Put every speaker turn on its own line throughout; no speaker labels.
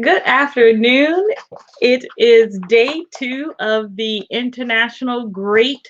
Good afternoon. It is day 2 of the International Great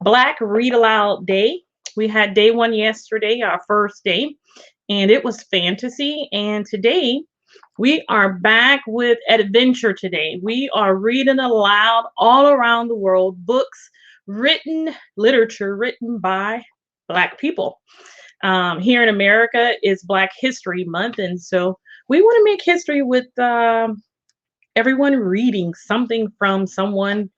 Black Read Aloud Day. We had day 1 yesterday, our first day, and it was fantasy. And today we are back with adventure today. We are reading aloud all around the world books literature written by Black people. Here in America is Black History Month, and so we want to make history with everyone reading something from someone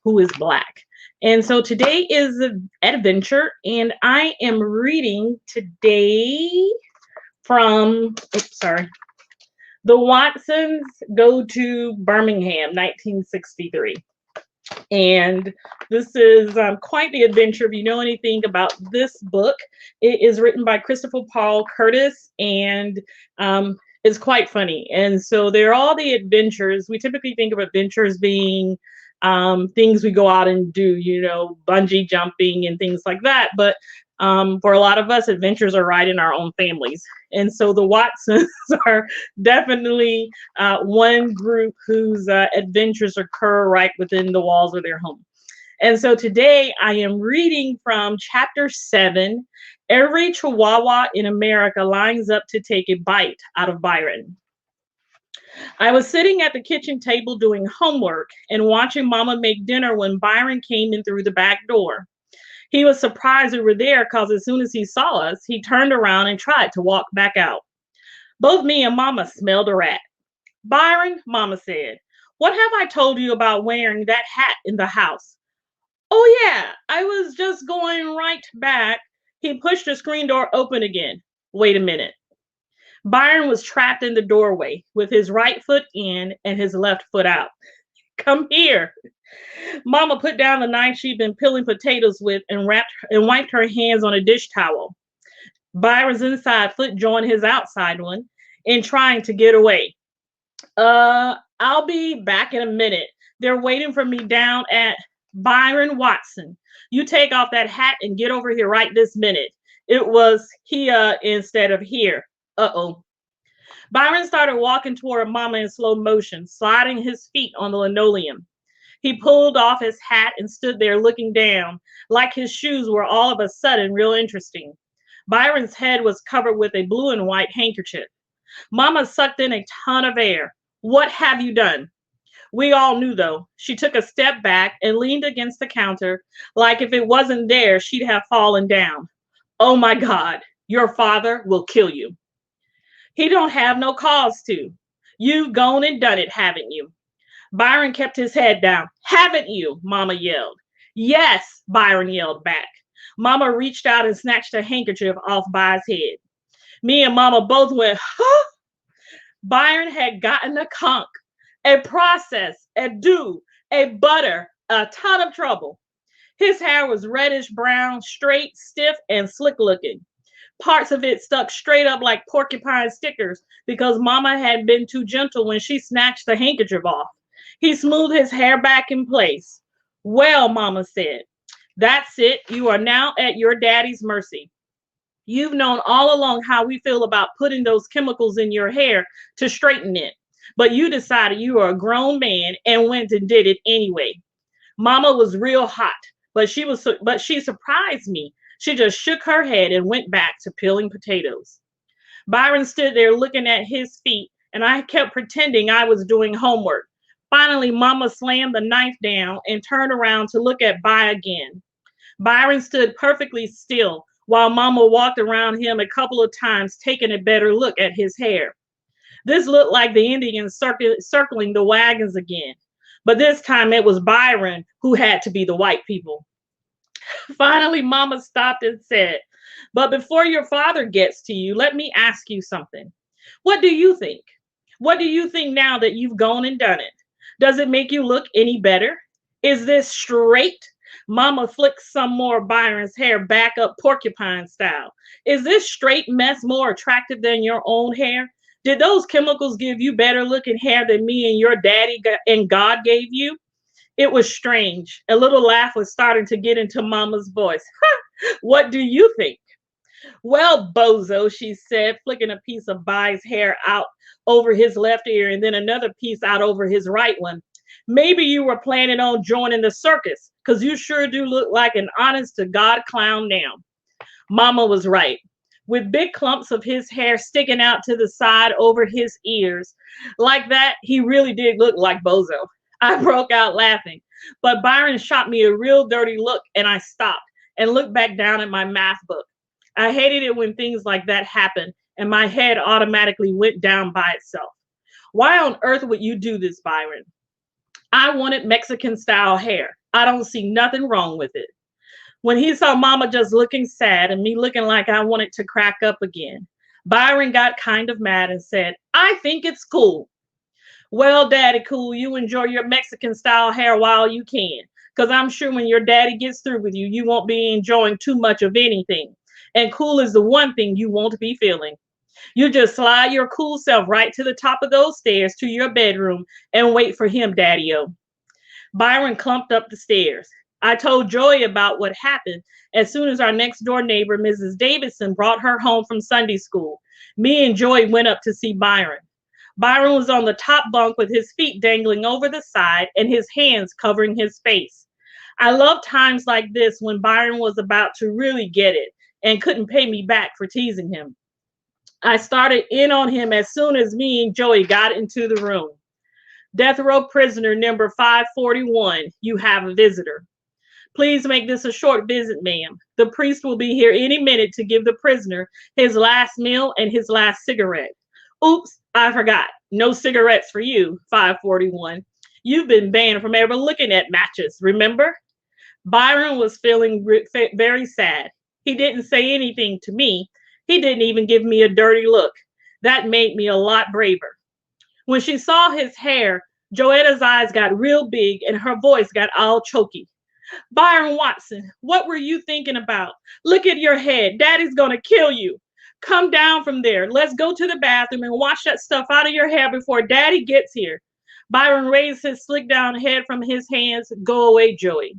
who is Black. And so today is an adventure, and I am reading today from, The Watsons Go to Birmingham, 1963. And this is quite the adventure. If you know anything about this book, it is written by Christopher Paul Curtis, and it's quite funny. And so they're all the adventures. We typically think of adventures being things we go out and do, bungee jumping and things like that. But for a lot of us, adventures are right in our own families. And so the Watsons are definitely one group whose adventures occur right within the walls of their home. And so today I am reading from chapter 7. Every Chihuahua in America lines up to take a bite out of Byron. I was sitting at the kitchen table doing homework and watching Mama make dinner when Byron came in through the back door. He was surprised we were there because as soon as he saw us, he turned around and tried to walk back out. Both me and Mama smelled a rat. Byron, Mama said, what have I told you about wearing that hat in the house? Oh, yeah, I was just going right back. He pushed the screen door open again. Wait a minute. Byron was trapped in the doorway with his right foot in and his left foot out. Come here. Mama put down the knife she'd been peeling potatoes with and wiped her hands on a dish towel. Byron's inside foot joined his outside one in trying to get away. I'll be back in a minute. They're waiting for me down at Byron Watson. You take off that hat and get over here right this minute. It was here instead of here. Uh-oh. Byron started walking toward Mama in slow motion, sliding his feet on the linoleum. He pulled off his hat and stood there looking down, like his shoes were all of a sudden real interesting. Byron's head was covered with a blue and white handkerchief. Mama sucked in a ton of air. What have you done? We all knew, though. She took a step back and leaned against the counter, like if it wasn't there, she'd have fallen down. Oh, my God, your father will kill you. He don't have no cause to. You've gone and done it, haven't you? Byron kept his head down. Haven't you? Mama yelled. Yes, Byron yelled back. Mama reached out and snatched a handkerchief off By's head. Me and Mama both went, huh? Byron had gotten a conk, a process, a do, a butter, a ton of trouble. His hair was reddish brown, straight, stiff, and slick looking. Parts of it stuck straight up like porcupine stickers because Mama had been too gentle when she snatched the handkerchief off. He smoothed his hair back in place. Well, Mama said, that's it. You are now at your daddy's mercy. You've known all along how we feel about putting those chemicals in your hair to straighten it. But you decided you were a grown man and went and did it anyway. Mama was real hot, but she surprised me. She just shook her head and went back to peeling potatoes. Byron stood there looking at his feet, and I kept pretending I was doing homework. Finally, Mama slammed the knife down and turned around to look at By again. Byron stood perfectly still while Mama walked around him a couple of times, taking a better look at his hair. This looked like the Indians circling the wagons again, but this time it was Byron who had to be the white people. Finally, Mama stopped and said, but before your father gets to you, let me ask you something. What do you think? What do you think now that you've gone and done it? Does it make you look any better? Is this straight? Mama flicked some more of Byron's hair back up porcupine style. Is this straight mess more attractive than your own hair? Did those chemicals give you better looking hair than me and your daddy and God gave you? It was strange. A little laugh was starting to get into Mama's voice. What do you think? Well, bozo, she said, flicking a piece of Bai's hair out over his left ear and then another piece out over his right one. Maybe you were planning on joining the circus, because you sure do look like an honest to God clown now. Mama was right. With big clumps of his hair sticking out to the side over his ears. Like that, he really did look like Bozo. I broke out laughing, but Byron shot me a real dirty look and I stopped and looked back down at my math book. I hated it when things like that happened and my head automatically went down by itself. Why on earth would you do this, Byron? I wanted Mexican style hair. I don't see nothing wrong with it. When he saw Mama just looking sad and me looking like I wanted to crack up again, Byron got kind of mad and said, I think it's cool. Well, Daddy Cool, you enjoy your Mexican style hair while you can, because I'm sure when your daddy gets through with you, you won't be enjoying too much of anything. And cool is the one thing you won't be feeling. You just slide your cool self right to the top of those stairs to your bedroom and wait for him, Daddy-O. Byron clumped up the stairs. I told Joy about what happened as soon as our next door neighbor, Mrs. Davidson, brought her home from Sunday school. Me and Joy went up to see Byron. Byron was on the top bunk with his feet dangling over the side and his hands covering his face. I love times like this when Byron was about to really get it and couldn't pay me back for teasing him. I started in on him as soon as me and Joey got into the room. Death row prisoner number 541, you have a visitor. Please make this a short visit, ma'am. The priest will be here any minute to give the prisoner his last meal and his last cigarette. Oops, I forgot. No cigarettes for you, 541. You've been banned from ever looking at matches, remember? Byron was feeling very sad. He didn't say anything to me. He didn't even give me a dirty look. That made me a lot braver. When she saw his hair, Joetta's eyes got real big and her voice got all choky. Byron Watson, what were you thinking about? Look at your head. Daddy's going to kill you. Come down from there. Let's go to the bathroom and wash that stuff out of your hair before Daddy gets here. Byron raised his slick down head from his hands. Go away, Joey.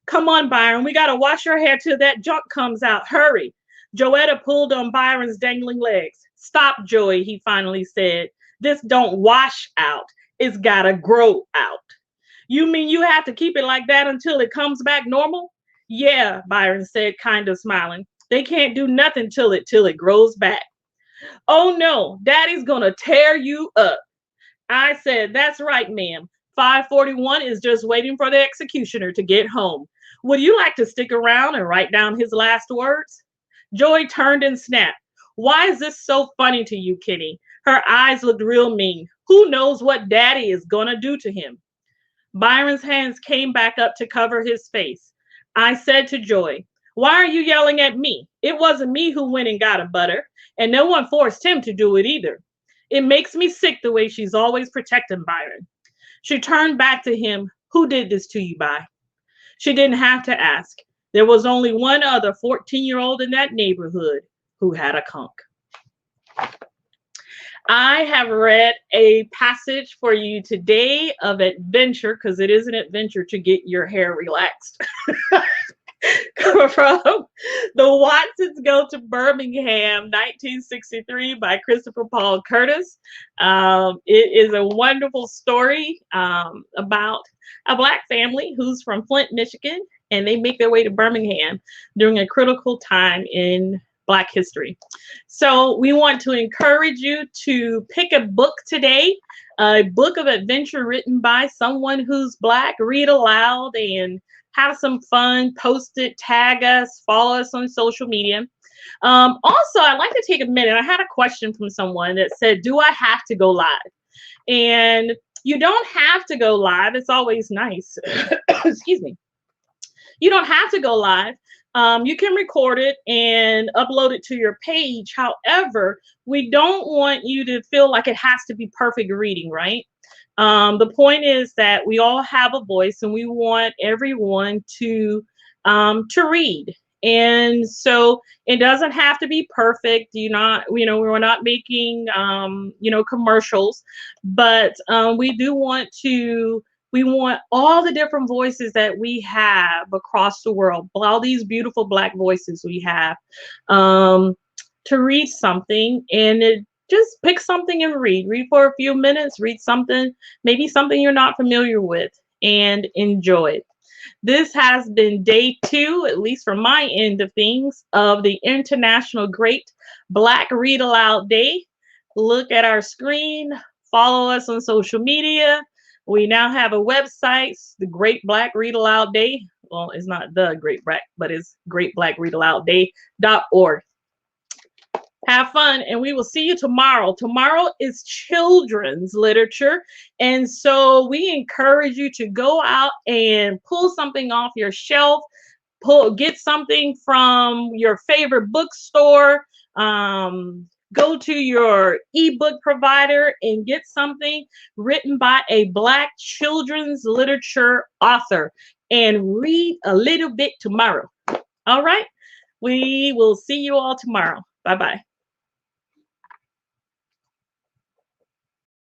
Come on, Byron. We got to wash your hair till that junk comes out. Hurry. Joetta pulled on Byron's dangling legs. Stop, Joey, he finally said. This don't wash out. It's got to grow out. You mean you have to keep it like that until it comes back normal? Yeah, Byron said, kind of smiling. They can't do nothing till it grows back. Oh no, Daddy's gonna tear you up. I said, that's right, ma'am. 541 is just waiting for the executioner to get home. Would you like to stick around and write down his last words? Joy turned and snapped. Why is this so funny to you, Kitty? Her eyes looked real mean. Who knows what Daddy is gonna do to him? Byron's hands came back up to cover his face. I said to Joy, why are you yelling at me? It wasn't me who went and got a butter, and no one forced him to do it either. It makes me sick the way she's always protecting Byron. She turned back to him. Who did this to you, By? She didn't have to ask. There was only one other 14-year-old in that neighborhood who had a conch. I have read a passage for you today of adventure, because it is an adventure to get your hair relaxed. From The Watsons Go to Birmingham, 1963, by Christopher Paul Curtis. It is a wonderful story about a Black family who's from Flint, Michigan, and they make their way to Birmingham during a critical time in Black history. So we want to encourage you to pick a book today, a book of adventure written by someone who's Black. Read aloud and have some fun. Post it, tag us, follow us on social media. Also, I'd like to take a minute. I had a question from someone that said, do I have to go live? And you don't have to go live. It's always nice. Excuse me. You don't have to go live. You can record it and upload it to your page. However, we don't want you to feel like it has to be perfect reading, right? The point is that we all have a voice and we want everyone to read. And so it doesn't have to be perfect. We're not making, commercials, but we do want to We want all the different voices that we have across the world, all these beautiful Black voices we have, um, to read something, and just pick something and read. Read for a few minutes, read something, maybe something you're not familiar with, and enjoy it. This has been day 2, at least from my end of things, of the International Great Black Read Aloud Day. Look at our screen, follow us on social media. We now have a website, the Great Black Read Aloud Day. Well, it's not the Great Black, but it's greatblackreadaloudday.org. Have fun, and we will see you tomorrow. Tomorrow is children's literature, and so we encourage you to go out and pull something off your shelf, get something from your favorite bookstore, go to your ebook provider and get something written by a Black children's literature author, and read a little bit tomorrow. All right, we will see you all tomorrow. Bye bye.